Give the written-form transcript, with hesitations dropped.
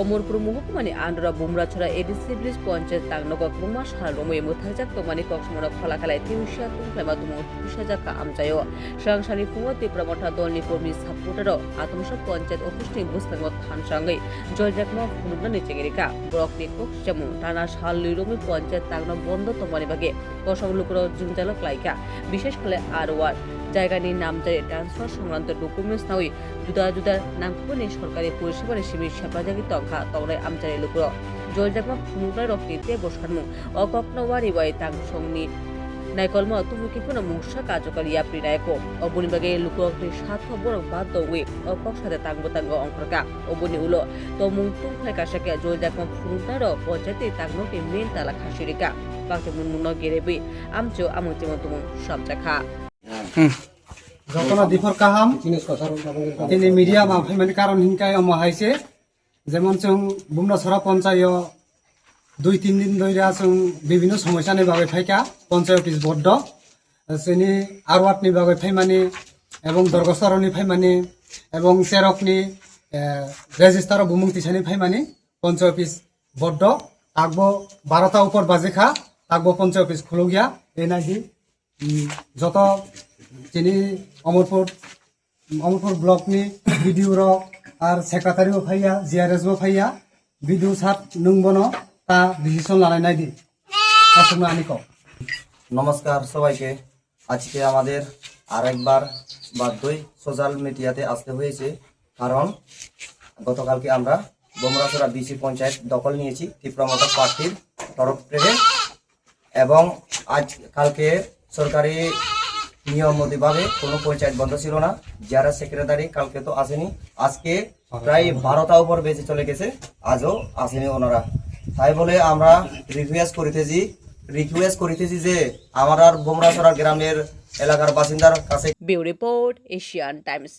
Amarpur মহকুমানি আন্ডরা বুমরাছড়া ADC bridge panchayat তাংনগক বুমা সারলমই মুথাজাক তমানি কক্সমরা ফলাখালায় তিউসিয়া তুমফ্লাইমা তুমু তুসাজাকা আমজাयो সাংসানি ফুমো তিপ্রামঠা দলনি কর্মী supporter আতমসা panchayat অফিসনি বুসনাঙ্গ থানসাঙ্গै জয়জাকমা ফুনুবনানি চেঙ্গেরিকা ব্রকনি কক্সজামু টানা সাল লিরমি পঞ্চায়েত তাংন বন্ধ তমানি বাগে কসং লুকুর জুমজালক লাইকা বিশেষ করে আরওয়ার জায়গানি নামজারি ট্রান্সফার সংক্রান্ত ডকুমেন্টস নাওই जुदा जुदा नामखौनि सरकारि परिसेबानि सिबिर सेपाजागि तंखा तंराय आमजारि लुकुर जयजाकमा फुनुग्राय रक्तिते बसखानमु अकक्नवारि बाय तांसंनि नायकलमा तुमुकिफोना मुसा काजकारि याप्रि नायको अबुनि बागे लुकुरनि साथ बरक बाद दौइ अकक साथे तांगबो अंकरका अबुनि उलो तमुं तुंफाय कासाके जयजाकमा फुनुग्राय र पञ्चायति तांगनोनि मेन ताला खासिरिका बाक्ते मुनमुनो गेरेबि आमचो आमुचेमो तुमुं सामजाखा যতনা দিফর কাহাম তিনি মিডিয়া মাফাইমানি কারণ হিনকাই হাইছে যেমন চং বুমরাছড়া পঞ্চায়েত 2-3 দিন ধরে চং বিভিন্ন সমস্যানি বাগে ফাইকা পঞ্চায়েত অফিস বদ্ধ সেনি আরওয়াটনি বাগে ফাইমানি এবং দরগসরনি ফাইমানি এবং চেরকনি রেজিস্টার বুমুং তিসানি ফাইমানি পঞ্চায়েত অফিস বদ্ধ আগবো 12টা উপর বাজেখা আগবো পঞ্চায়েত অফিস খুলগিয়া এই নাকি যত তিনি অমরপুর ব্লক নি বিডিও র আর সেক্রেটারিও ফাইয়া জিআরএসও ফাইয়া বিডিও সাত নুংবনো তা ডিসিশন লানাই নাই দি আসলে আমি কম। নমস্কার সবাইকে। আজকে আমাদের আরেকবার বাধ্যই সোশ্যাল মিডিয়াতে আসতে হয়েছে, কারণ গতকালকে আমরা বুমরাছড়া বিসি পঞ্চায়েত দখল নিয়েছি তীব্রমতা প্রার্থীর তরফ থেকে, এবং আজ কালকে সরকারি নিয়ম মতোভাবে কোনো পঞ্চায়েত বন্ধ ছিল না। যারা সেক্রেটারি কালকে তো আসেনি, আজকে প্রায় 12টা উপর বেজে চলে গেছে, আজও আসেনি ওনারা। তাই বলে আমরা রিকোয়েস্ট করিতেছি যে আমার আর বুমরাছড়া গ্রামের এলাকার বাসিন্দার কাছে। Bureau report Asian Times.